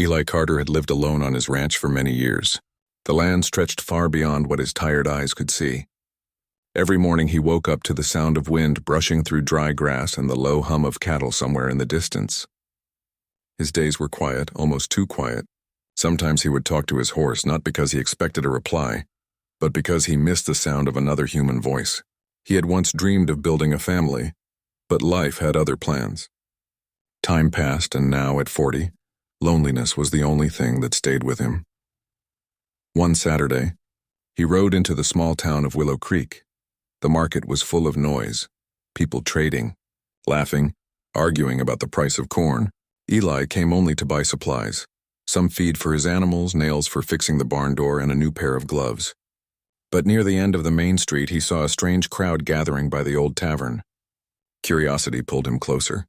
Eli Carter had lived alone on his ranch for many years. The land stretched far beyond what his tired eyes could see. Every morning he woke up to the sound of wind brushing through dry grass and the low hum of cattle somewhere in the distance. His days were quiet, almost too quiet. Sometimes he would talk to his horse, not because he expected a reply, but because he missed the sound of another human voice. He had once dreamed of building a family, but life had other plans. Time passed, and now, at 40, loneliness was the only thing that stayed with him. One Saturday, he rode into the small town of Willow Creek. The market was full of noise, people trading, laughing, arguing about the price of corn. Eli came only to buy supplies, some feed for his animals, nails for fixing the barn door, and a new pair of gloves. But near the end of the main street, he saw a strange crowd gathering by the old tavern. Curiosity pulled him closer.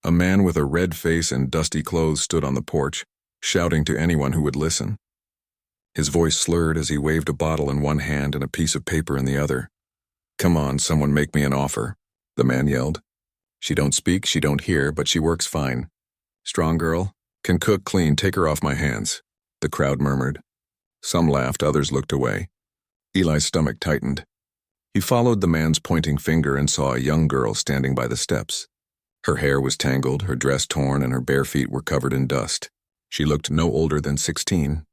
A man with a red face and dusty clothes stood on the porch, shouting to anyone who would listen. His voice slurred as he waved a bottle in one hand and a piece of paper in the other. "Come on, someone make me an offer," the man yelled. "She don't speak, she don't hear, but she works fine. Strong girl, can cook, clean, take her off my hands," the crowd murmured. Some laughed, others looked away. Eli's stomach tightened. He followed the man's pointing finger and saw a young girl standing by the steps. Her hair was tangled, her dress torn, and her bare feet were covered in dust. She looked no older than 16.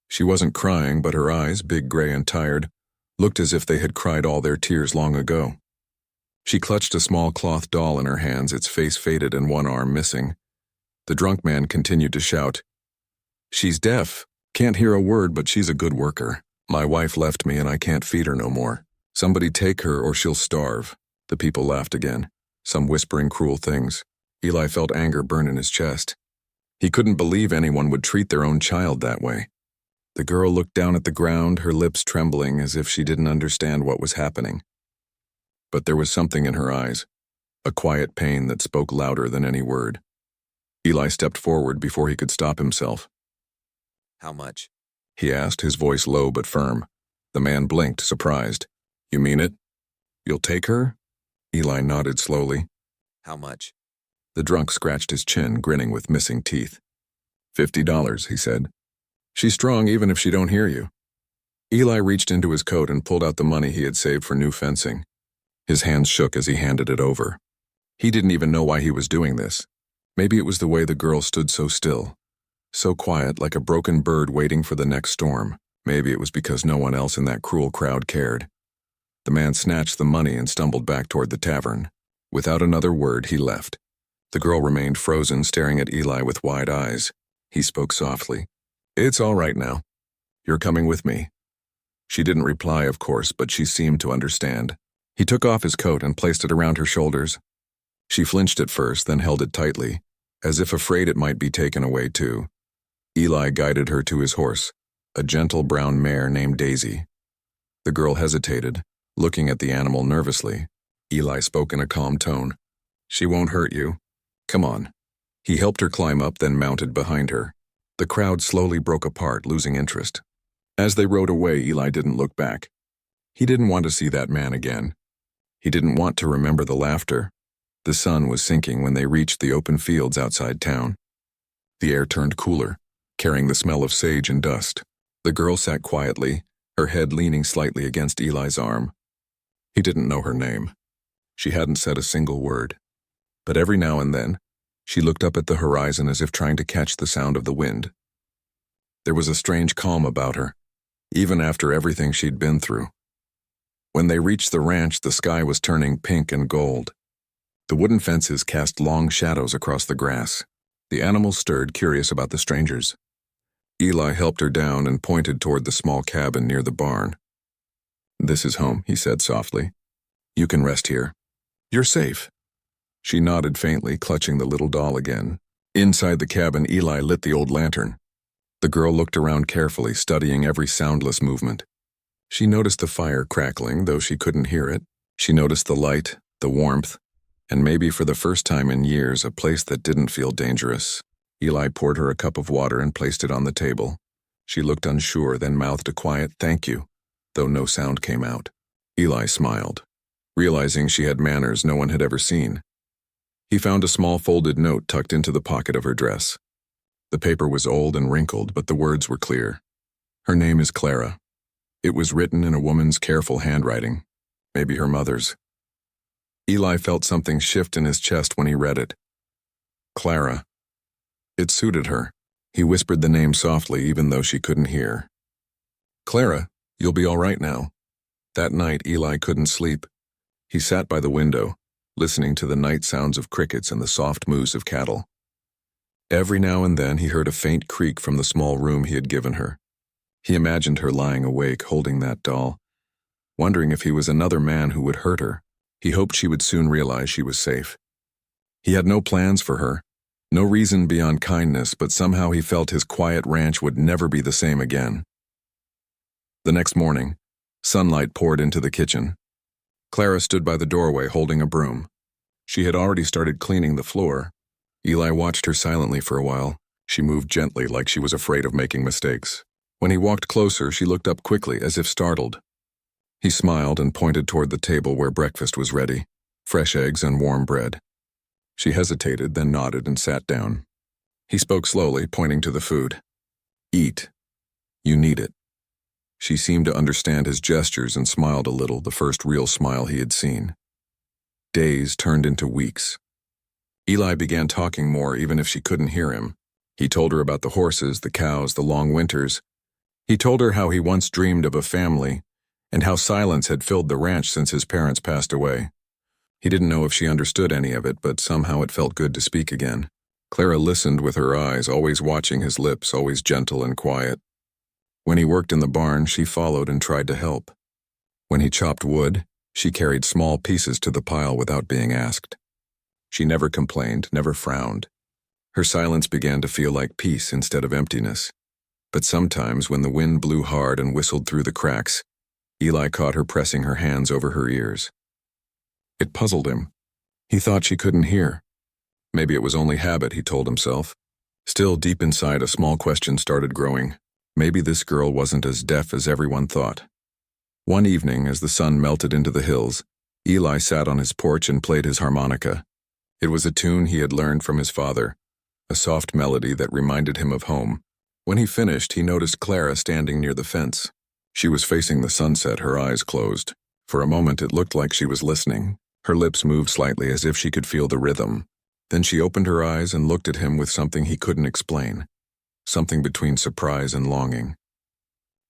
She wasn't crying, but her eyes, big, gray, and tired, looked as if they had cried all their tears long ago. She clutched a small cloth doll in her hands, its face faded and one arm missing. The drunk man continued to shout, "She's deaf, can't hear a word, but she's a good worker. My wife left me and I can't feed her no more. Somebody take her or she'll starve." The people laughed again, some whispering cruel things. Eli felt anger burn in his chest. He couldn't believe anyone would treat their own child that way. The girl looked down at the ground, her lips trembling as if she didn't understand what was happening. But there was something in her eyes, a quiet pain that spoke louder than any word. Eli stepped forward before he could stop himself. "How much?" he asked, his voice low but firm. The man blinked, surprised. "You mean it? You'll take her?" Eli nodded slowly. "How much?" The drunk scratched his chin, grinning with missing teeth. $50, he said. "She's strong even if she don't hear you." Eli reached into his coat and pulled out the money he had saved for new fencing. His hands shook as he handed it over. He didn't even know why he was doing this. Maybe it was the way the girl stood so still, so quiet, like a broken bird waiting for the next storm. Maybe it was because no one else in that cruel crowd cared. The man snatched the money and stumbled back toward the tavern. Without another word, he left. The girl remained frozen, staring at Eli with wide eyes. He spoke softly. "It's all right now. You're coming with me." She didn't reply, of course, but she seemed to understand. He took off his coat and placed it around her shoulders. She flinched at first, then held it tightly, as if afraid it might be taken away too. Eli guided her to his horse, a gentle brown mare named Daisy. The girl hesitated, looking at the animal nervously. Eli spoke in a calm tone. "She won't hurt you. Come on." He helped her climb up, then mounted behind her. The crowd slowly broke apart, losing interest. As they rode away, Eli didn't look back. He didn't want to see that man again. He didn't want to remember the laughter. The sun was sinking when they reached the open fields outside town. The air turned cooler, carrying the smell of sage and dust. The girl sat quietly, her head leaning slightly against Eli's arm. He didn't know her name. She hadn't said a single word. But every now and then, she looked up at the horizon as if trying to catch the sound of the wind. There was a strange calm about her, even after everything she'd been through. When they reached the ranch, the sky was turning pink and gold. The wooden fences cast long shadows across the grass. The animals stirred, curious about the strangers. Eli helped her down and pointed toward the small cabin near the barn. "This is home," he said softly. "You can rest here. You're safe." She nodded faintly, clutching the little doll again. Inside the cabin, Eli lit the old lantern. The girl looked around carefully, studying every soundless movement. She noticed the fire crackling, though she couldn't hear it. She noticed the light, the warmth, and maybe for the first time in years, a place that didn't feel dangerous. Eli poured her a cup of water and placed it on the table. She looked unsure, then mouthed a quiet "thank you," though no sound came out. Eli smiled, realizing she had manners no one had ever seen. He found a small folded note tucked into the pocket of her dress. The paper was old and wrinkled, but the words were clear. Her name is Clara. It was written in a woman's careful handwriting, maybe her mother's. Eli felt something shift in his chest when he read it. Clara. It suited her. He whispered the name softly, even though she couldn't hear. Clara, you'll be all right now. That night, Eli couldn't sleep. He sat by the window, listening to the night sounds of crickets and the soft moos of cattle. Every now and then he heard a faint creak from the small room he had given her. He imagined her lying awake, holding that doll, wondering if he was another man who would hurt her. He hoped she would soon realize she was safe. He had no plans for her, no reason beyond kindness, but somehow he felt his quiet ranch would never be the same again. The next morning, sunlight poured into the kitchen. Clara stood by the doorway holding a broom. She had already started cleaning the floor. Eli watched her silently for a while. She moved gently, like she was afraid of making mistakes. When he walked closer, she looked up quickly, as if startled. He smiled and pointed toward the table where breakfast was ready, fresh eggs and warm bread. She hesitated, then nodded and sat down. He spoke slowly, pointing to the food. Eat. You need it. She seemed to understand his gestures and smiled a little, the first real smile he had seen. Days turned into weeks. Eli began talking more, even if she couldn't hear him. He told her about the horses, the cows, the long winters. He told her how he once dreamed of a family, and how silence had filled the ranch since his parents passed away. He didn't know if she understood any of it, but somehow it felt good to speak again. Clara listened with her eyes, always watching his lips, always gentle and quiet. When he worked in the barn, she followed and tried to help. When he chopped wood, she carried small pieces to the pile without being asked. She never complained, never frowned. Her silence began to feel like peace instead of emptiness. But sometimes, when the wind blew hard and whistled through the cracks, Eli caught her pressing her hands over her ears. It puzzled him. He thought she couldn't hear. Maybe it was only habit, he told himself. Still, deep inside, a small question started growing. Maybe this girl wasn't as deaf as everyone thought. One evening, as the sun melted into the hills, Eli sat on his porch and played his harmonica. It was a tune he had learned from his father, a soft melody that reminded him of home. When he finished, he noticed Clara standing near the fence. She was facing the sunset, her eyes closed. For a moment, it looked like she was listening. Her lips moved slightly as if she could feel the rhythm. Then she opened her eyes and looked at him with something he couldn't explain, something between surprise and longing.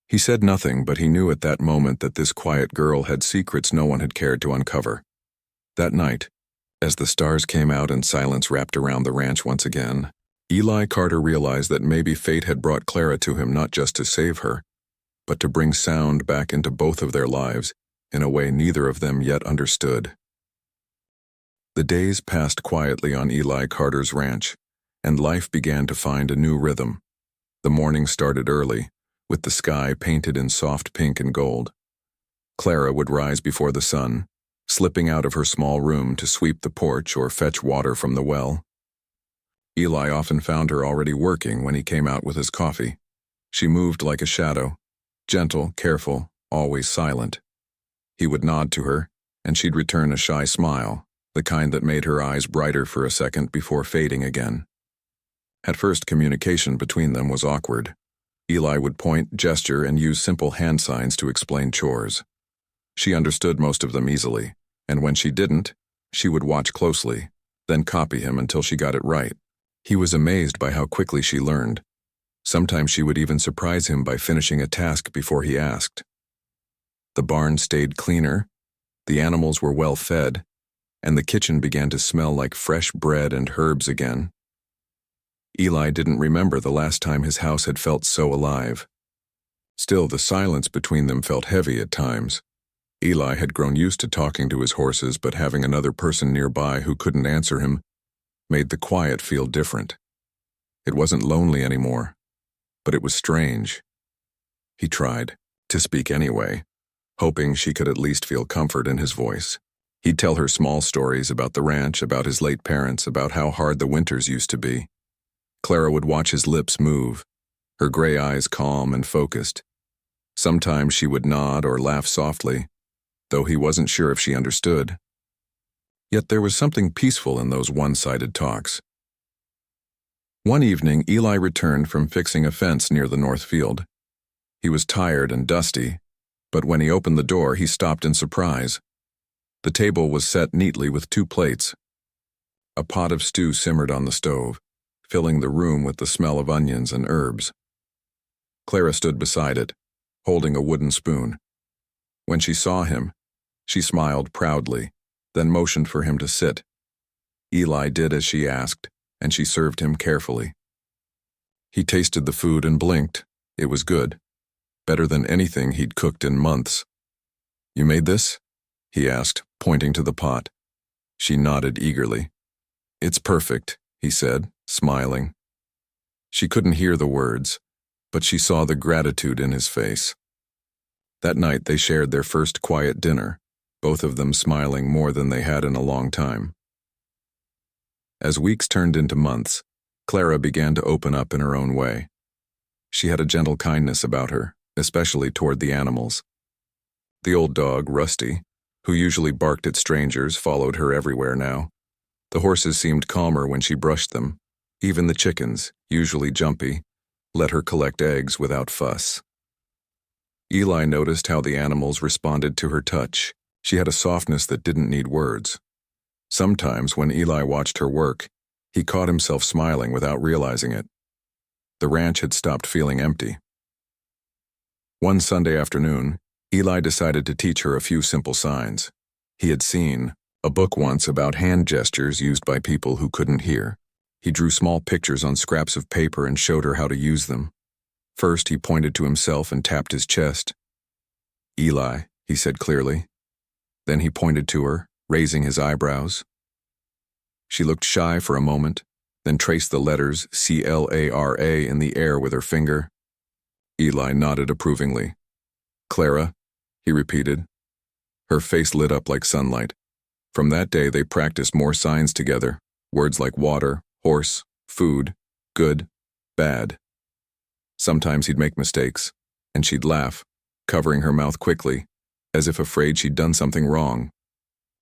He said nothing, but he knew at that moment that this quiet girl had secrets no one had cared to uncover. That night, as the stars came out and silence wrapped around the ranch once again, Eli Carter realized that maybe fate had brought Clara to him not just to save her, but to bring sound back into both of their lives in a way neither of them yet understood. The days passed quietly on Eli Carter's ranch, and life began to find a new rhythm. The morning started early, with the sky painted in soft pink and gold. Clara would rise before the sun, slipping out of her small room to sweep the porch or fetch water from the well. Eli often found her already working when he came out with his coffee. She moved like a shadow, gentle, careful, always silent. He would nod to her, and she'd return a shy smile, the kind that made her eyes brighter for a second before fading again. At first, communication between them was awkward. Eli would point, gesture, and use simple hand signs to explain chores. She understood most of them easily, and when she didn't, she would watch closely, then copy him until she got it right. He was amazed by how quickly she learned. Sometimes she would even surprise him by finishing a task before he asked. The barn stayed cleaner, the animals were well fed, and the kitchen began to smell like fresh bread and herbs again. Eli didn't remember the last time his house had felt so alive. Still, the silence between them felt heavy at times. Eli had grown used to talking to his horses, but having another person nearby who couldn't answer him made the quiet feel different. It wasn't lonely anymore, but it was strange. He tried to speak anyway, hoping she could at least feel comfort in his voice. He'd tell her small stories about the ranch, about his late parents, about how hard the winters used to be. Clara would watch his lips move, her gray eyes calm and focused. Sometimes she would nod or laugh softly, though he wasn't sure if she understood. Yet there was something peaceful in those one-sided talks. One evening, Eli returned from fixing a fence near the north field. He was tired and dusty, but when he opened the door, he stopped in surprise. The table was set neatly with 2 plates. A pot of stew simmered on the stove, filling the room with the smell of onions and herbs. Clara stood beside it, holding a wooden spoon. When she saw him, she smiled proudly, then motioned for him to sit. Eli did as she asked, and she served him carefully. He tasted the food and blinked. It was good, better than anything he'd cooked in months. "You made this?" he asked, pointing to the pot. She nodded eagerly. "It's perfect," he said, smiling. She couldn't hear the words, but she saw the gratitude in his face. That night they shared their first quiet dinner, both of them smiling more than they had in a long time. As weeks turned into months, Clara began to open up in her own way. She had a gentle kindness about her, especially toward the animals. The old dog, Rusty, who usually barked at strangers, followed her everywhere now. The horses seemed calmer when she brushed them. Even the chickens, usually jumpy, let her collect eggs without fuss. Eli noticed how the animals responded to her touch. She had a softness that didn't need words. Sometimes when Eli watched her work, he caught himself smiling without realizing it. The ranch had stopped feeling empty. One Sunday afternoon, Eli decided to teach her a few simple signs. He had seen a book once about hand gestures used by people who couldn't hear. He drew small pictures on scraps of paper and showed her how to use them. First, he pointed to himself and tapped his chest. "Eli," he said clearly. Then he pointed to her, raising his eyebrows. She looked shy for a moment, then traced the letters CLARA in the air with her finger. Eli nodded approvingly. "Clara," he repeated. Her face lit up like sunlight. From that day they practiced more signs together, words like water, horse, food, good, bad. Sometimes he'd make mistakes, and she'd laugh, covering her mouth quickly, as if afraid she'd done something wrong.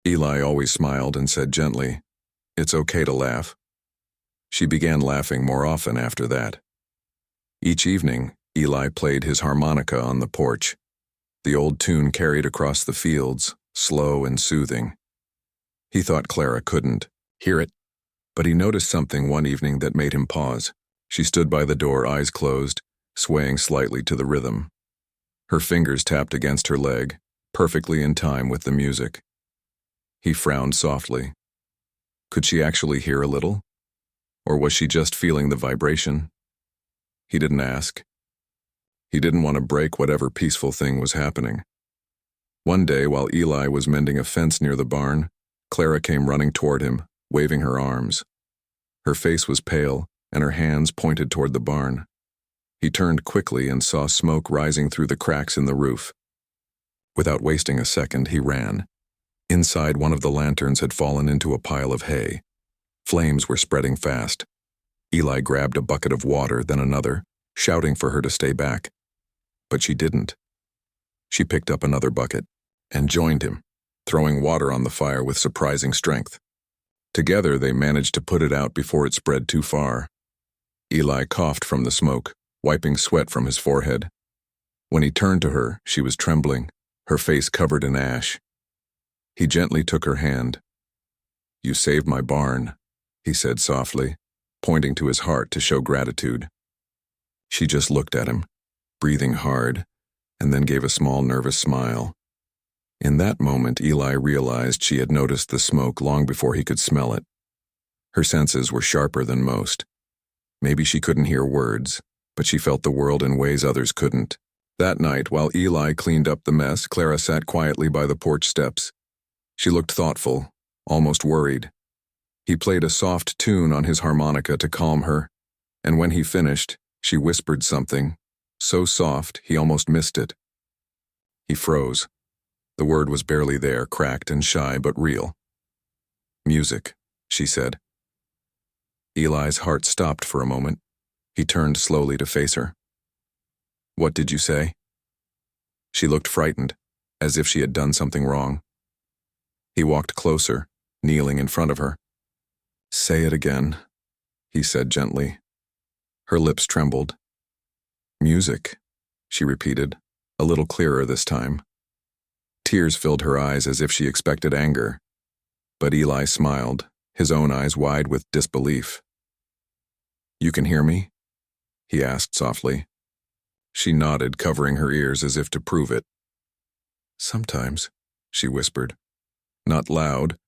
Eli always smiled and said gently, "It's okay to laugh." She began laughing more often after that. Each evening, Eli played his harmonica on the porch. The old tune carried across the fields, slow and soothing. He thought Clara couldn't hear it, but he noticed something one evening that made him pause. She stood by the door, eyes closed, swaying slightly to the rhythm. Her fingers tapped against her leg, perfectly in time with the music. He frowned softly. Could she actually hear a little? Or was she just feeling the vibration? He didn't ask. He didn't want to break whatever peaceful thing was happening. One day, while Eli was mending a fence near the barn, Clara came running toward him, waving her arms. Her face was pale, and her hands pointed toward the barn. He turned quickly and saw smoke rising through the cracks in the roof. Without wasting a second, he ran. Inside, one of the lanterns had fallen into a pile of hay. Flames were spreading fast. Eli grabbed a bucket of water, then another, shouting for her to stay back. But she didn't. She picked up another bucket and joined him, throwing water on the fire with surprising strength. Together, they managed to put it out before it spread too far. Eli coughed from the smoke, wiping sweat from his forehead. When he turned to her, she was trembling, her face covered in ash. He gently took her hand. "You saved my barn," he said softly, pointing to his heart to show gratitude. She just looked at him, breathing hard, and then gave a small nervous smile. In that moment, Eli realized she had noticed the smoke long before he could smell it. Her senses were sharper than most. Maybe she couldn't hear words, but she felt the world in ways others couldn't. That night, while Eli cleaned up the mess, Clara sat quietly by the porch steps. She looked thoughtful, almost worried. He played a soft tune on his harmonica to calm her, and when he finished, she whispered something, so soft he almost missed it. He froze. The word was barely there, cracked and shy but real. "Music," she said. Eli's heart stopped for a moment. He turned slowly to face her. "What did you say?" She looked frightened, as if she had done something wrong. He walked closer, kneeling in front of her. "Say it again," he said gently. Her lips trembled. Music, she repeated, a little clearer this time. Tears filled her eyes as if she expected anger. But Eli smiled, his own eyes wide with disbelief. "You can hear me?" he asked softly. She nodded, covering her ears as if to prove it. "Sometimes," she whispered. "Not loud,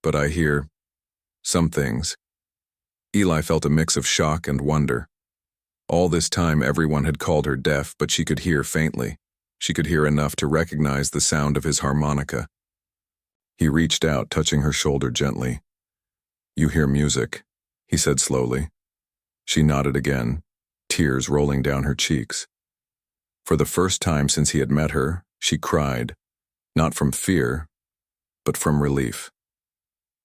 but I hear some things." Eli felt a mix of shock and wonder. All this time everyone had called her deaf, but she could hear faintly. She could hear enough to recognize the sound of his harmonica. He reached out, touching her shoulder gently. "You hear music," he said slowly. She nodded again, tears rolling down her cheeks. For the first time since he had met her, she cried, not from fear, but from relief.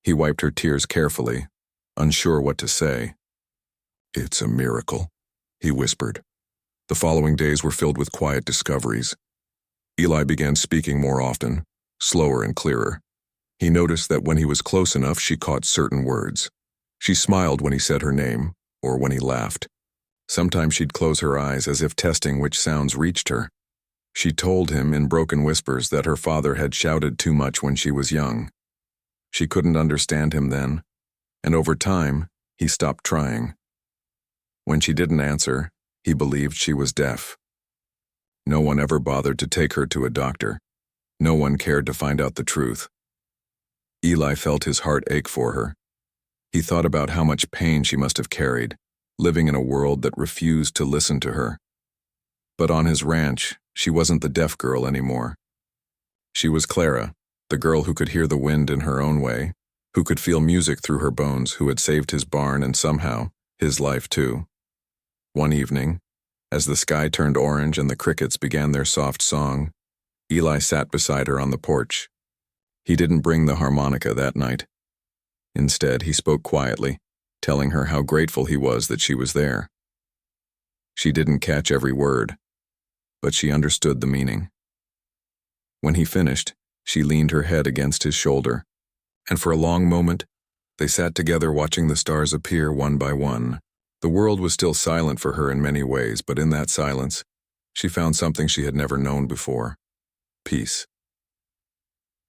He wiped her tears carefully, unsure what to say. "It's a miracle," he whispered. The following days were filled with quiet discoveries. Eli began speaking more often, slower and clearer. He noticed that when he was close enough, she caught certain words. She smiled when he said her name, or when he laughed. Sometimes she'd close her eyes as if testing which sounds reached her. She told him in broken whispers that her father had shouted too much when she was young. She couldn't understand him then, and over time, he stopped trying. When she didn't answer, he believed she was deaf. No one ever bothered to take her to a doctor. No one cared to find out the truth. Eli felt his heart ache for her. He thought about how much pain she must have carried, living in a world that refused to listen to her. But on his ranch, she wasn't the deaf girl anymore. She was Clara, the girl who could hear the wind in her own way, who could feel music through her bones, who had saved his barn and somehow, his life too. One evening, as the sky turned orange and the crickets began their soft song, Eli sat beside her on the porch. He didn't bring the harmonica that night. Instead, he spoke quietly, telling her how grateful he was that she was there. She didn't catch every word, but she understood the meaning. When he finished, she leaned her head against his shoulder, and for a long moment, they sat together watching the stars appear one by one. The world was still silent for her in many ways, but in that silence, she found something she had never known before: peace.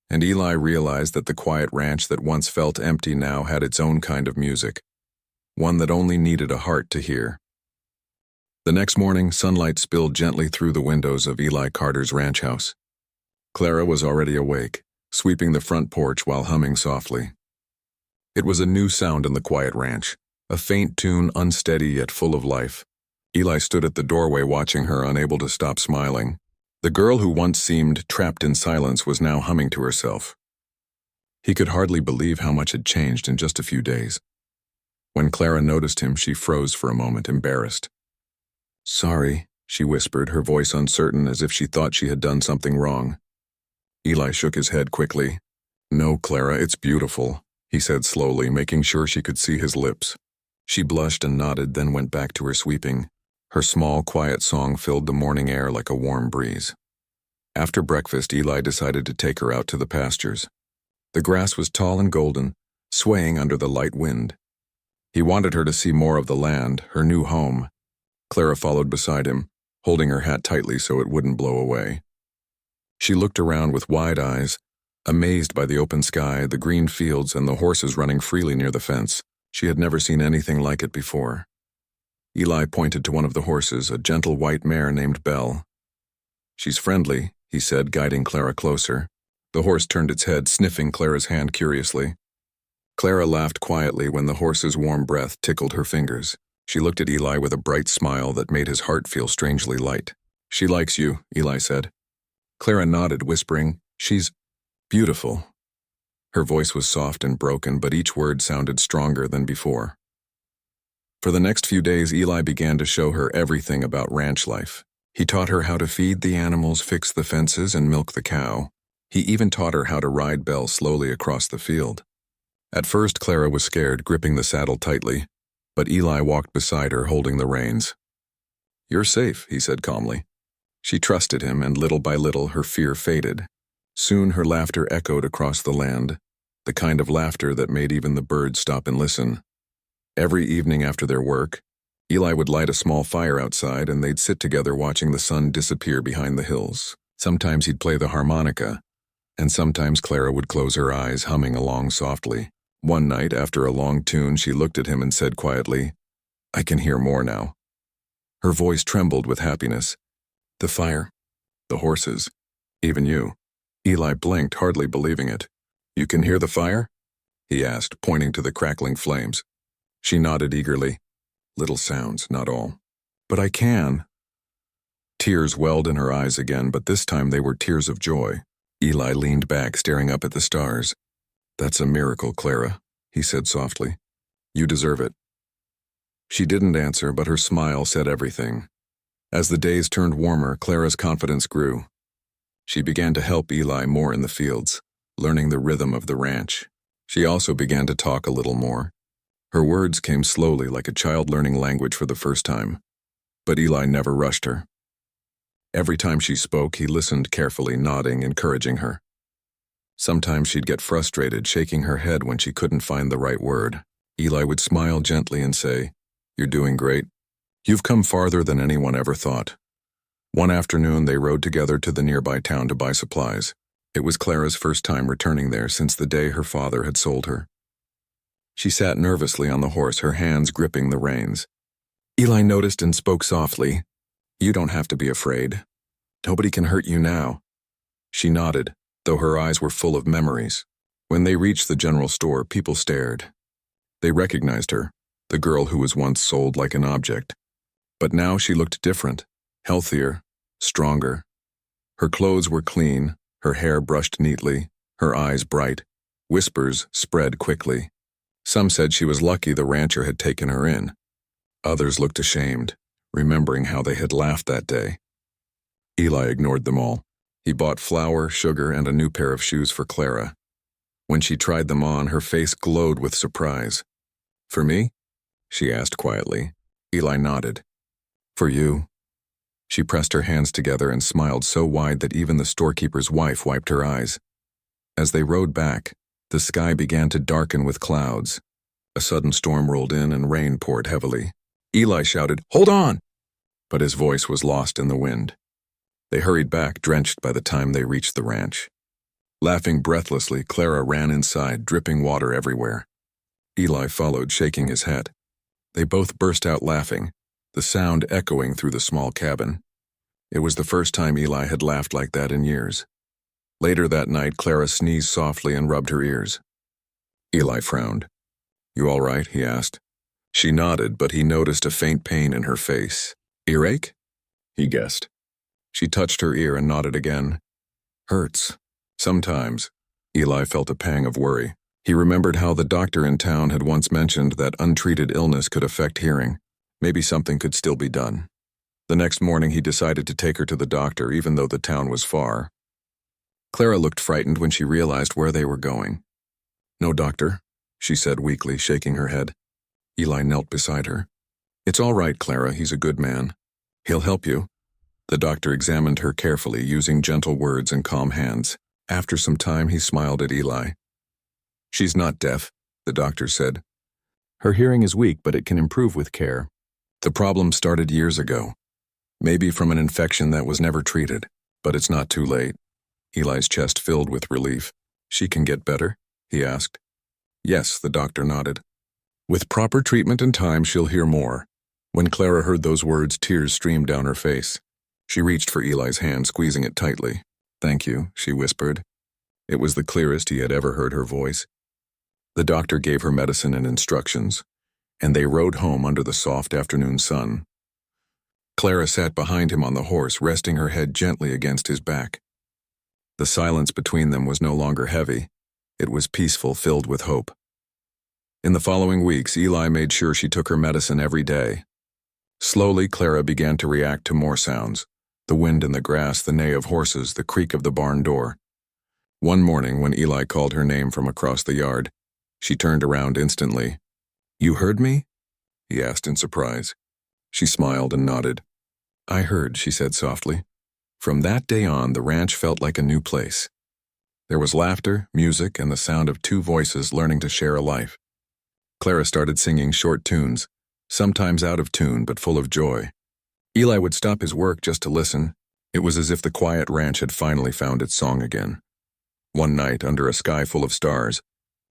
And Eli realized that the quiet ranch that once felt empty now had its own kind of music, one that only needed a heart to hear. The next morning, sunlight spilled gently through the windows of Eli Carter's ranch house. Clara was already awake, sweeping the front porch while humming softly. It was a new sound in the quiet ranch, a faint tune, unsteady yet full of life. Eli stood at the doorway watching her, unable to stop smiling. The girl who once seemed trapped in silence was now humming to herself. He could hardly believe how much had changed in just a few days. When Clara noticed him, she froze for a moment, embarrassed. "Sorry," she whispered, her voice uncertain, as if she thought she had done something wrong. Eli shook his head quickly. "No, Clara, it's beautiful," he said slowly, making sure she could see his lips. She blushed and nodded, then went back to her sweeping. Her small, quiet song filled the morning air like a warm breeze. After breakfast, Eli decided to take her out to the pastures. The grass was tall and golden, swaying under the light wind. He wanted her to see more of the land, her new home. Clara followed beside him, holding her hat tightly so it wouldn't blow away. She looked around with wide eyes, amazed by the open sky, the green fields, and the horses running freely near the fence. She had never seen anything like it before. Eli pointed to one of the horses, a gentle white mare named Belle. "She's friendly," he said, guiding Clara closer. The horse turned its head, sniffing Clara's hand curiously. Clara laughed quietly when the horse's warm breath tickled her fingers. She looked at Eli with a bright smile that made his heart feel strangely light. "She likes you," Eli said. Clara nodded, whispering, "She's beautiful." Her voice was soft and broken, but each word sounded stronger than before. For the next few days, Eli began to show her everything about ranch life. He taught her how to feed the animals, fix the fences, and milk the cow. He even taught her how to ride Belle slowly across the field. At first, Clara was scared, gripping the saddle tightly, but Eli walked beside her, holding the reins. "You're safe," he said calmly. She trusted him, and little by little her fear faded. Soon her laughter echoed across the land, the kind of laughter that made even the birds stop and listen. Every evening after their work, Eli would light a small fire outside and they'd sit together watching the sun disappear behind the hills. Sometimes he'd play the harmonica, and sometimes Clara would close her eyes, humming along softly. One night, after a long tune, she looked at him and said quietly, "I can hear more now." Her voice trembled with happiness. "The fire, the horses, even you." Eli blinked, hardly believing it. "You can hear the fire?" he asked, pointing to the crackling flames. She nodded eagerly. "Little sounds, not all. But I can." Tears welled in her eyes again, but this time they were tears of joy. Eli leaned back, staring up at the stars. "That's a miracle, Clara," he said softly. "You deserve it." She didn't answer, but her smile said everything. As the days turned warmer, Clara's confidence grew. She began to help Eli more in the fields, learning the rhythm of the ranch. She also began to talk a little more. Her words came slowly, like a child learning language for the first time. But Eli never rushed her. Every time she spoke, he listened carefully, nodding, encouraging her. Sometimes she'd get frustrated, shaking her head when she couldn't find the right word. Eli would smile gently and say, "You're doing great. You've come farther than anyone ever thought." One afternoon, they rode together to the nearby town to buy supplies. It was Clara's first time returning there since the day her father had sold her. She sat nervously on the horse, her hands gripping the reins. Eli noticed and spoke softly, "You don't have to be afraid. Nobody can hurt you now." She nodded, though her eyes were full of memories. When they reached the general store, people stared. They recognized her, the girl who was once sold like an object. But now she looked different, healthier, stronger. Her clothes were clean, her hair brushed neatly, her eyes bright. Whispers spread quickly. Some said she was lucky the rancher had taken her in. Others looked ashamed, remembering how they had laughed that day. Eli ignored them all. He bought flour, sugar, and a new pair of shoes for Clara. When she tried them on, her face glowed with surprise. "For me?" she asked quietly. Eli nodded. "For you." She pressed her hands together and smiled so wide that even the storekeeper's wife wiped her eyes. As they rode back, the sky began to darken with clouds. A sudden storm rolled in and rain poured heavily. Eli shouted, "Hold on!" But his voice was lost in the wind. They hurried back, drenched by the time they reached the ranch. Laughing breathlessly, Clara ran inside, dripping water everywhere. Eli followed, shaking his head. They both burst out laughing, the sound echoing through the small cabin. It was the first time Eli had laughed like that in years. Later that night, Clara sneezed softly and rubbed her ears. Eli frowned. "You all right?" he asked. She nodded, but he noticed a faint pain in her face. "Earache?" he guessed. She touched her ear and nodded again. "Hurts. Sometimes." Eli felt a pang of worry. He remembered how the doctor in town had once mentioned that untreated illness could affect hearing. Maybe something could still be done. The next morning he decided to take her to the doctor, even though the town was far. Clara looked frightened when she realized where they were going. "No, doctor," she said weakly, shaking her head. Eli knelt beside her. "It's all right, Clara. He's a good man. He'll help you." The doctor examined her carefully, using gentle words and calm hands. After some time, he smiled at Eli. "She's not deaf," the doctor said. "Her hearing is weak, but it can improve with care. The problem started years ago. Maybe from an infection that was never treated, but it's not too late." Eli's chest filled with relief. "She can get better?" he asked. "Yes," the doctor nodded. "With proper treatment and time, she'll hear more." When Clara heard those words, tears streamed down her face. She reached for Eli's hand, squeezing it tightly. "Thank you," she whispered. It was the clearest he had ever heard her voice. The doctor gave her medicine and instructions, and they rode home under the soft afternoon sun. Clara sat behind him on the horse, resting her head gently against his back. The silence between them was no longer heavy. It was peaceful, filled with hope. In the following weeks, Eli made sure she took her medicine every day. Slowly, Clara began to react to more sounds. The wind in the grass, the neigh of horses, the creak of the barn door. One morning, when Eli called her name from across the yard, she turned around instantly. "You heard me?" he asked in surprise. She smiled and nodded. "I heard," she said softly. From that day on, the ranch felt like a new place. There was laughter, music, and the sound of two voices learning to share a life. Clara started singing short tunes, sometimes out of tune but full of joy. Eli would stop his work just to listen. It was as if the quiet ranch had finally found its song again. One night, under a sky full of stars,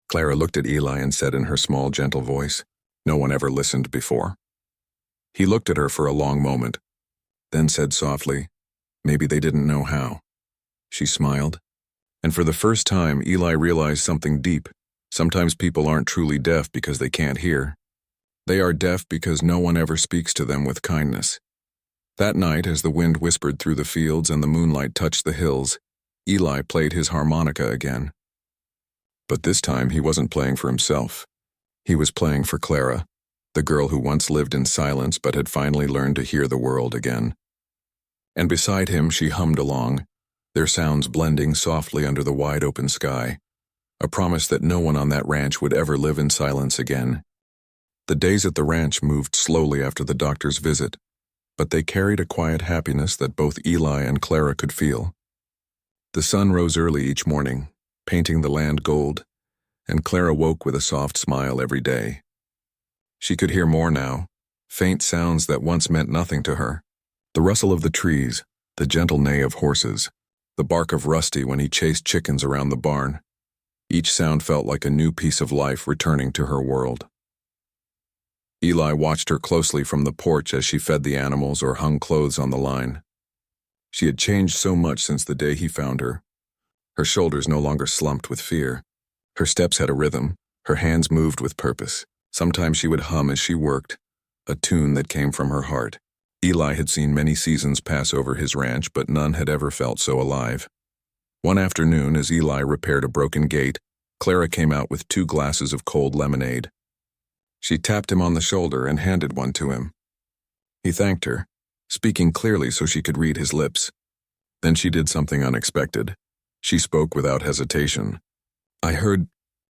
Clara looked at Eli and said in her small, gentle voice, no one ever listened before. He looked at her for a long moment, then said softly, maybe they didn't know how. She smiled, and for the first time, Eli realized something deep. Sometimes people aren't truly deaf because they can't hear. They are deaf because no one ever speaks to them with kindness. That night, as the wind whispered through the fields and the moonlight touched the hills, Eli played his harmonica again. But this time he wasn't playing for himself. He was playing for Clara, the girl who once lived in silence but had finally learned to hear the world again. And beside him she hummed along, their sounds blending softly under the wide-open sky, a promise that no one on that ranch would ever live in silence again. The days at the ranch moved slowly after the doctor's visit, but they carried a quiet happiness that both Eli and Clara could feel. The sun rose early each morning, painting the land gold, and Clara woke with a soft smile every day. She could hear more now, faint sounds that once meant nothing to her. The rustle of the trees, the gentle neigh of horses, the bark of Rusty when he chased chickens around the barn. Each sound felt like a new piece of life returning to her world. Eli watched her closely from the porch as she fed the animals or hung clothes on the line. She had changed so much since the day he found her. Her shoulders no longer slumped with fear. Her steps had a rhythm, her hands moved with purpose. Sometimes she would hum as she worked, a tune that came from her heart. Eli had seen many seasons pass over his ranch, but none had ever felt so alive. One afternoon, as Eli repaired a broken gate, Clara came out with 2 glasses of cold lemonade. She tapped him on the shoulder and handed one to him. He thanked her, speaking clearly so she could read his lips. Then she did something unexpected. She spoke without hesitation. I heard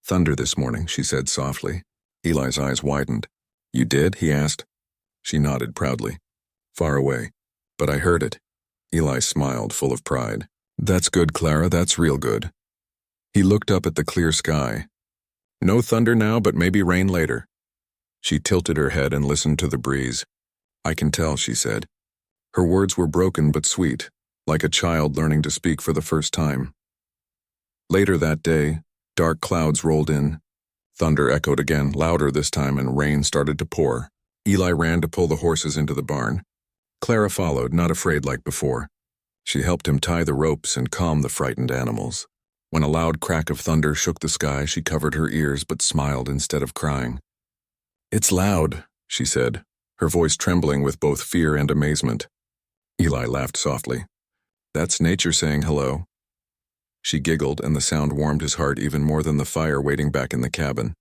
thunder this morning, she said softly. Eli's eyes widened. You did? He asked. She nodded proudly. Far away. But I heard it. Eli smiled, full of pride. That's good, Clara, that's real good. He looked up at the clear sky. No thunder now, but maybe rain later. She tilted her head and listened to the breeze. I can tell, she said. Her words were broken but sweet, like a child learning to speak for the first time. Later that day, dark clouds rolled in. Thunder echoed again, louder this time, and rain started to pour. Eli ran to pull the horses into the barn. Clara followed, not afraid like before. She helped him tie the ropes and calm the frightened animals. When a loud crack of thunder shook the sky, she covered her ears but smiled instead of crying. It's loud, she said, her voice trembling with both fear and amazement. Eli laughed softly. That's nature saying hello. She giggled, and the sound warmed his heart even more than the fire waiting back in the cabin.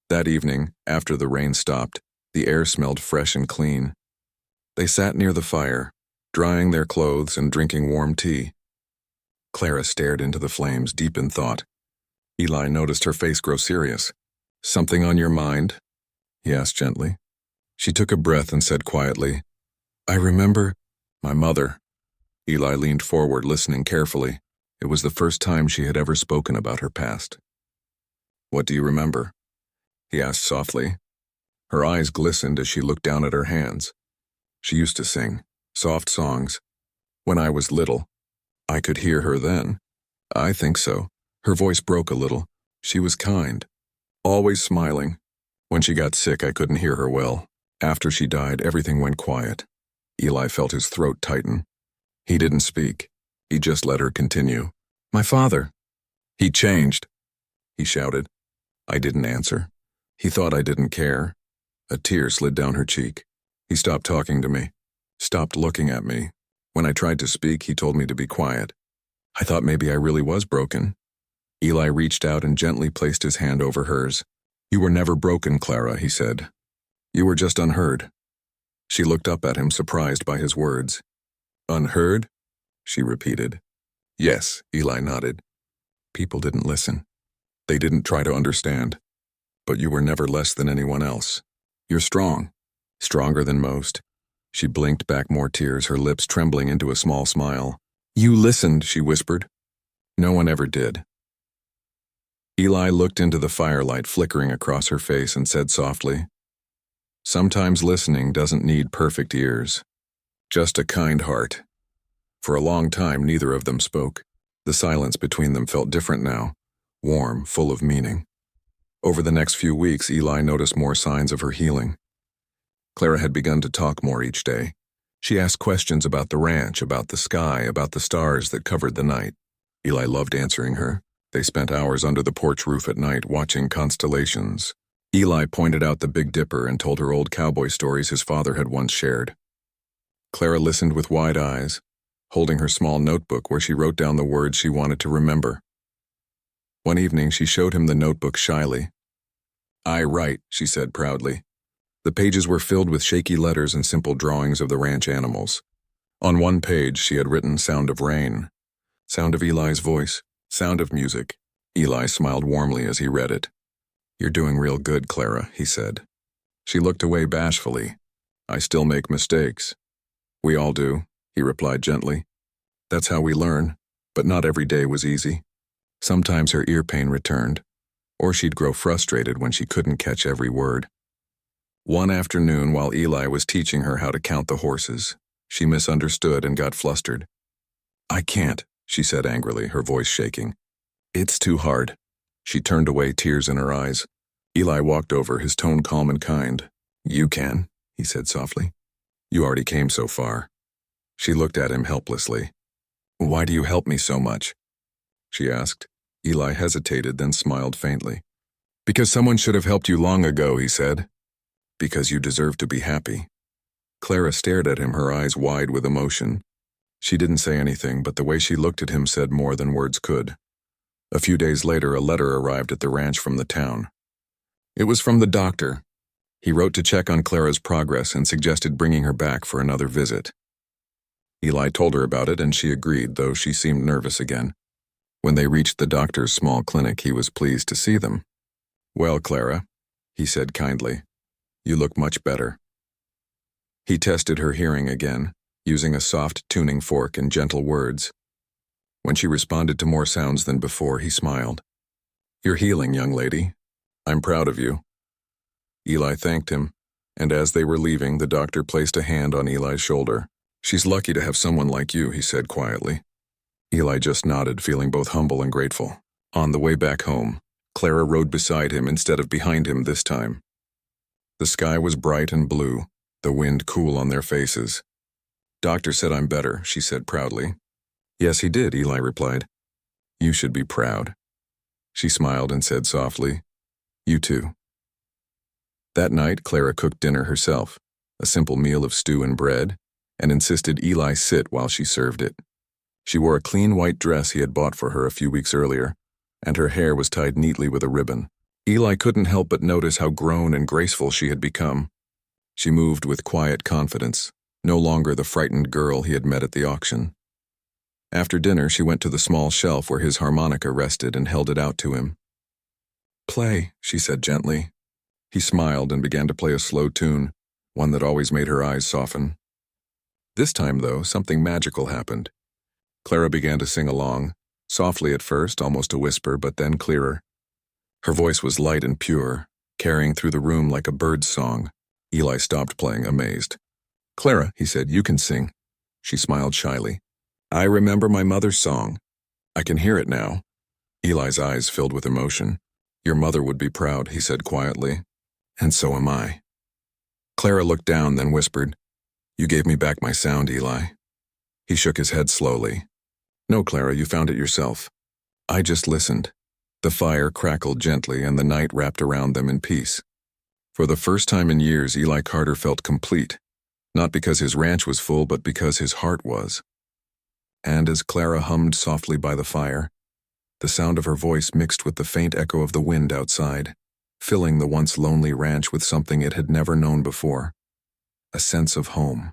That evening, after the rain stopped, the air smelled fresh and clean. They sat near the fire, drying their clothes and drinking warm tea. Clara stared into the flames, deep in thought. Eli noticed her face grow serious. Something on your mind? He asked gently. She took a breath and said quietly, I remember my mother. Eli leaned forward, listening carefully. It was the first time she had ever spoken about her past. What do you remember? He asked softly. Her eyes glistened as she looked down at her hands. She used to sing soft songs. When I was little, I could hear her then. I think so. Her voice broke a little. She was kind, always smiling. When she got sick, I couldn't hear her well. After she died, everything went quiet. Eli felt his throat tighten. He didn't speak. He just let her continue. My father. He changed, he shouted. I didn't answer. He thought I didn't care. A tear slid down her cheek. He stopped talking to me, stopped looking at me. When I tried to speak, he told me to be quiet. I thought maybe I really was broken. Eli reached out and gently placed his hand over hers. You were never broken, Clara, he said. You were just unheard. She looked up at him, surprised by his words. Unheard? She repeated. Yes, Eli nodded. People didn't listen. They didn't try to understand. But you were never less than anyone else. You're strong. Stronger than most. She blinked back more tears, her lips trembling into a small smile. You listened, she whispered. No one ever did. Eli looked into the firelight flickering across her face and said softly, Sometimes listening doesn't need perfect ears, just a kind heart. For a long time, neither of them spoke. The silence between them felt different now, warm, full of meaning. Over the next few weeks, Eli noticed more signs of her healing. Clara had begun to talk more each day. She asked questions about the ranch, about the sky, about the stars that covered the night. Eli loved answering her. They spent hours under the porch roof at night watching constellations. Eli pointed out the Big Dipper and told her old cowboy stories his father had once shared. Clara listened with wide eyes, holding her small notebook where she wrote down the words she wanted to remember. One evening, she showed him the notebook shyly. "I write," she said proudly. The pages were filled with shaky letters and simple drawings of the ranch animals. On one page, she had written sound of rain, sound of Eli's voice, sound of music. Eli smiled warmly as he read it. "You're doing real good, Clara," he said. She looked away bashfully. "I still make mistakes." "We all do," he replied gently. "That's how we learn, but not every day was easy. Sometimes her ear pain returned, or she'd grow frustrated when she couldn't catch every word. One afternoon, while Eli was teaching her how to count the horses, she misunderstood and got flustered. "I can't," she said angrily, her voice shaking. "It's too hard." She turned away, tears in her eyes. Eli walked over, his tone calm and kind. "You can," he said softly. "You already came so far." She looked at him helplessly. "Why do you help me so much?" she asked. Eli hesitated, then smiled faintly. "Because someone should have helped you long ago," he said. "Because you deserve to be happy." Clara stared at him, her eyes wide with emotion. She didn't say anything, but the way she looked at him said more than words could. A few days later, a letter arrived at the ranch from the town. It was from the doctor. He wrote to check on Clara's progress and suggested bringing her back for another visit. Eli told her about it, and she agreed, though she seemed nervous again. When they reached the doctor's small clinic, he was pleased to see them. "Well, Clara," he said kindly, "you look much better." He tested her hearing again, using a soft tuning fork and gentle words. When she responded to more sounds than before, he smiled. "You're healing, young lady. I'm proud of you." Eli thanked him, and as they were leaving, the doctor placed a hand on Eli's shoulder. "She's lucky to have someone like you," he said quietly. Eli just nodded, feeling both humble and grateful. On the way back home, Clara rode beside him instead of behind him this time. The sky was bright and blue, the wind cool on their faces. "Doctor said I'm better," she said proudly. "Yes, he did," Eli replied. "You should be proud." She smiled and said softly, "You too." That night, Clara cooked dinner herself, a simple meal of stew and bread, and insisted Eli sit while she served it. She wore a clean white dress he had bought for her a few weeks earlier, and her hair was tied neatly with a ribbon. Eli couldn't help but notice how grown and graceful she had become. She moved with quiet confidence, no longer the frightened girl he had met at the auction. After dinner, she went to the small shelf where his harmonica rested and held it out to him. "Play," she said gently. He smiled and began to play a slow tune, one that always made her eyes soften. This time, though, something magical happened. Clara began to sing along, softly at first, almost a whisper, but then clearer. Her voice was light and pure, carrying through the room like a bird's song. Eli stopped playing, amazed. "Clara," he said, "you can sing." She smiled shyly. "I remember my mother's song. I can hear it now." Eli's eyes filled with emotion. "Your mother would be proud," he said quietly. "And so am I." Clara looked down, then whispered, "You gave me back my sound, Eli." He shook his head slowly. "No, Clara, you found it yourself. I just listened." The fire crackled gently, and the night wrapped around them in peace. For the first time in years, Eli Carter felt complete, not because his ranch was full, but because his heart was. And as Clara hummed softly by the fire, the sound of her voice mixed with the faint echo of the wind outside, filling the once lonely ranch with something it had never known before, a sense of home.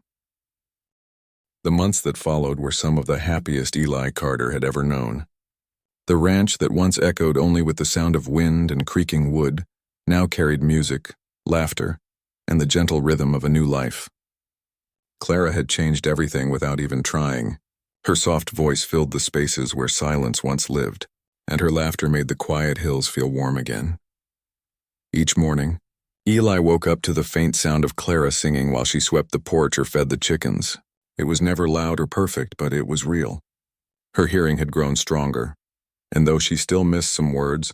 The months that followed were some of the happiest Eli Carter had ever known. The ranch that once echoed only with the sound of wind and creaking wood now carried music, laughter, and the gentle rhythm of a new life. Clara had changed everything without even trying. Her soft voice filled the spaces where silence once lived, and her laughter made the quiet hills feel warm again. Each morning, Eli woke up to the faint sound of Clara singing while she swept the porch or fed the chickens. It was never loud or perfect, but it was real. Her hearing had grown stronger, and though she still missed some words,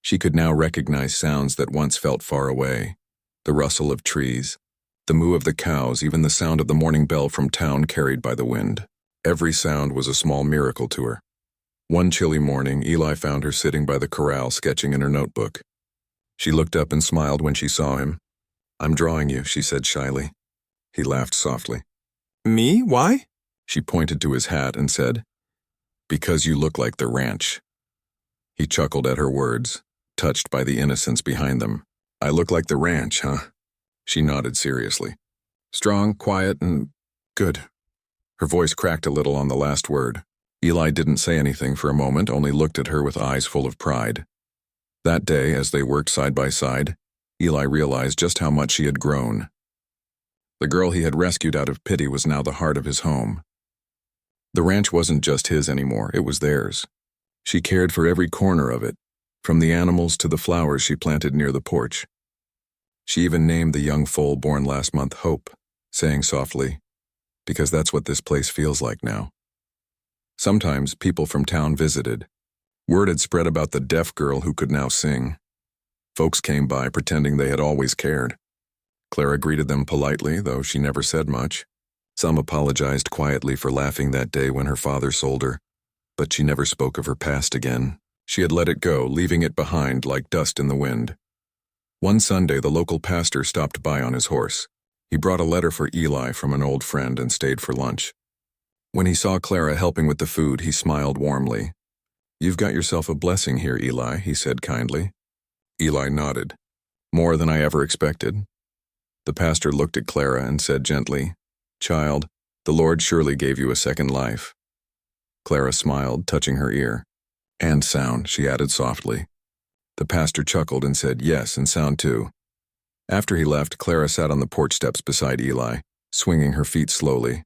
she could now recognize sounds that once felt far away. The rustle of trees, the moo of the cows, even the sound of the morning bell from town carried by the wind. Every sound was a small miracle to her. One chilly morning, Eli found her sitting by the corral sketching in her notebook. She looked up and smiled when she saw him. "I'm drawing you," she said shyly. He laughed softly. "Me? Why?" She pointed to his hat and said, "Because you look like the ranch." He chuckled at her words, touched by the innocence behind them. "I look like the ranch, huh?" She nodded seriously. "Strong, quiet, and good." Her voice cracked a little on the last word. Eli didn't say anything for a moment, only looked at her with eyes full of pride. That day, as they worked side by side, Eli realized just how much she had grown. The girl he had rescued out of pity was now the heart of his home. The ranch wasn't just his anymore, it was theirs. She cared for every corner of it, from the animals to the flowers she planted near the porch. She even named the young foal born last month Hope, saying softly, "Because that's what this place feels like now." Sometimes people from town visited. Word had spread about the deaf girl who could now sing. Folks came by pretending they had always cared. Clara greeted them politely, though she never said much. Some apologized quietly for laughing that day when her father sold her, but she never spoke of her past again. She had let it go, leaving it behind like dust in the wind. One Sunday, the local pastor stopped by on his horse. He brought a letter for Eli from an old friend and stayed for lunch. When he saw Clara helping with the food, he smiled warmly. "You've got yourself a blessing here, Eli," he said kindly. Eli nodded. "More than I ever expected." The pastor looked at Clara and said gently, "Child, the Lord surely gave you a second life." Clara smiled, touching her ear. "And sound," she added softly. The pastor chuckled and said, "Yes, and sound too." After he left, Clara sat on the porch steps beside Eli, swinging her feet slowly.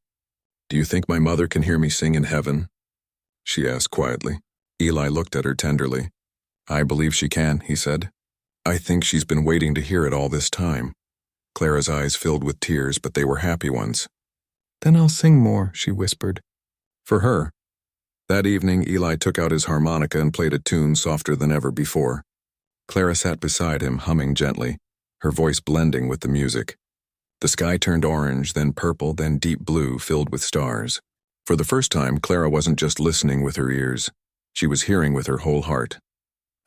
"Do you think my mother can hear me sing in heaven?" she asked quietly. Eli looked at her tenderly. "I believe she can," he said. "I think she's been waiting to hear it all this time." Clara's eyes filled with tears, but they were happy ones. "Then I'll sing more," she whispered. For her. That evening, Eli took out his harmonica and played a tune softer than ever before. Clara sat beside him, humming gently, her voice blending with the music. The sky turned orange, then purple, then deep blue, filled with stars. For the first time, Clara wasn't just listening with her ears. She was hearing with her whole heart.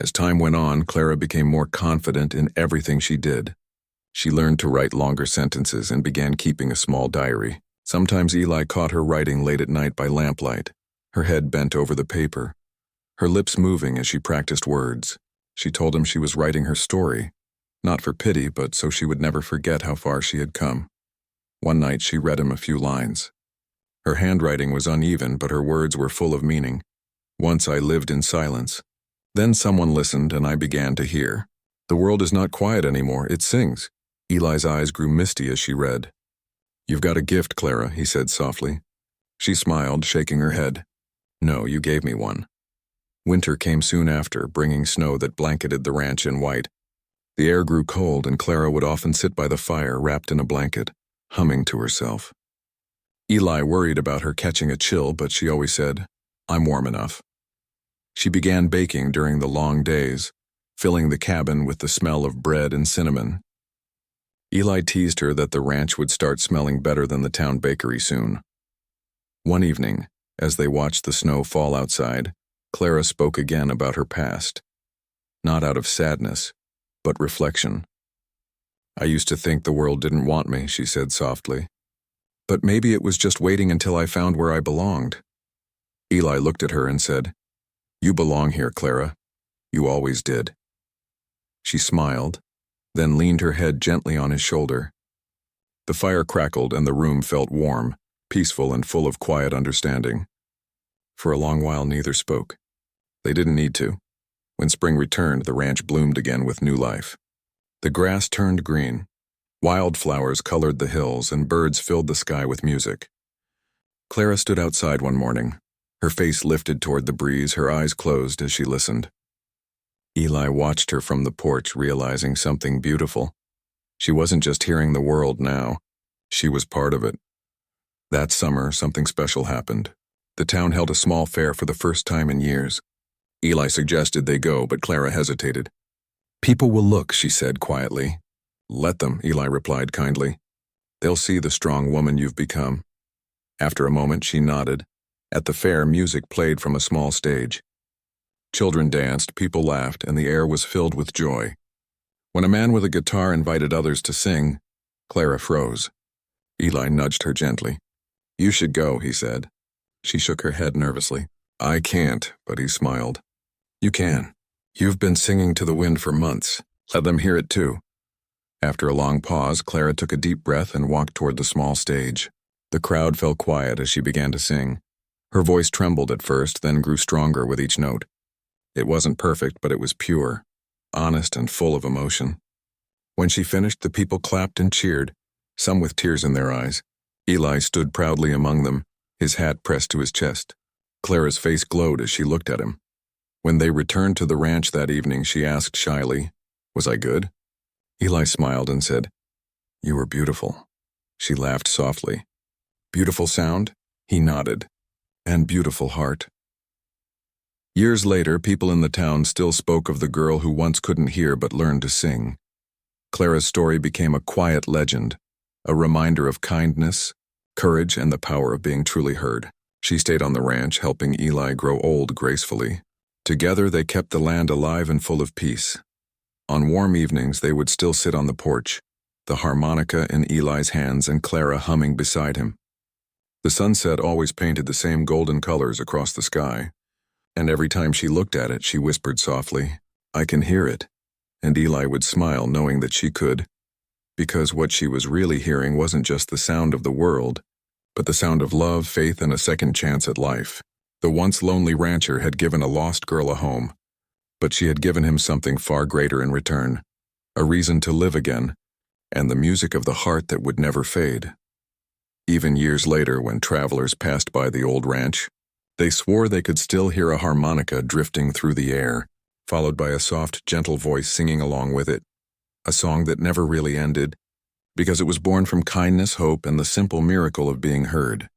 As time went on, Clara became more confident in everything she did. She learned to write longer sentences and began keeping a small diary. Sometimes Eli caught her writing late at night by lamplight, her head bent over the paper, her lips moving as she practiced words. She told him she was writing her story, not for pity, but so she would never forget how far she had come. One night she read him a few lines. Her handwriting was uneven, but her words were full of meaning. "Once I lived in silence. Then someone listened and I began to hear. The world is not quiet anymore, it sings." Eli's eyes grew misty as she read. "You've got a gift, Clara," he said softly. She smiled, shaking her head. "No, you gave me one." Winter came soon after, bringing snow that blanketed the ranch in white. The air grew cold, and Clara would often sit by the fire, wrapped in a blanket, humming to herself. Eli worried about her catching a chill, but she always said, "I'm warm enough." She began baking during the long days, filling the cabin with the smell of bread and cinnamon. Eli teased her that the ranch would start smelling better than the town bakery soon. One evening, as they watched the snow fall outside, Clara spoke again about her past. Not out of sadness, but reflection. "I used to think the world didn't want me," she said softly. "But maybe it was just waiting until I found where I belonged." Eli looked at her and said, "You belong here, Clara. You always did." She smiled, then leaned her head gently on his shoulder. The fire crackled and the room felt warm, peaceful and full of quiet understanding. For a long while neither spoke. They didn't need to. When spring returned, the ranch bloomed again with new life. The grass turned green. Wildflowers colored the hills and birds filled the sky with music. Clara stood outside one morning, her face lifted toward the breeze, her eyes closed as she listened. Eli watched her from the porch, realizing something beautiful. She wasn't just hearing the world now. She was part of it. That summer, something special happened. The town held a small fair for the first time in years. Eli suggested they go, but Clara hesitated. "People will look," she said quietly. "Let them," Eli replied kindly. "They'll see the strong woman you've become." After a moment, she nodded. At the fair, music played from a small stage. Children danced, people laughed, and the air was filled with joy. When a man with a guitar invited others to sing, Clara froze. Eli nudged her gently. "You should go," he said. She shook her head nervously. "I can't," but he smiled. "You can. You've been singing to the wind for months. Let them hear it too." After a long pause, Clara took a deep breath and walked toward the small stage. The crowd fell quiet as she began to sing. Her voice trembled at first, then grew stronger with each note. It wasn't perfect, but it was pure, honest, and full of emotion. When she finished, the people clapped and cheered, some with tears in their eyes. Eli stood proudly among them, his hat pressed to his chest. Clara's face glowed as she looked at him. When they returned to the ranch that evening, she asked shyly, "Was I good?" Eli smiled and said, "You were beautiful." She laughed softly. "Beautiful sound?" He nodded. "And beautiful heart." Years later, people in the town still spoke of the girl who once couldn't hear but learned to sing. Clara's story became a quiet legend, a reminder of kindness, courage, and the power of being truly heard. She stayed on the ranch, helping Eli grow old gracefully. Together, they kept the land alive and full of peace. On warm evenings, they would still sit on the porch, the harmonica in Eli's hands and Clara humming beside him. The sunset always painted the same golden colors across the sky, and every time she looked at it, she whispered softly, "I can hear it," and Eli would smile knowing that she could, because what she was really hearing wasn't just the sound of the world, but the sound of love, faith, and a second chance at life. The once lonely rancher had given a lost girl a home, but she had given him something far greater in return, a reason to live again, and the music of the heart that would never fade. Even years later, when travelers passed by the old ranch, they swore they could still hear a harmonica drifting through the air, followed by a soft, gentle voice singing along with it, a song that never really ended, because it was born from kindness, hope, and the simple miracle of being heard.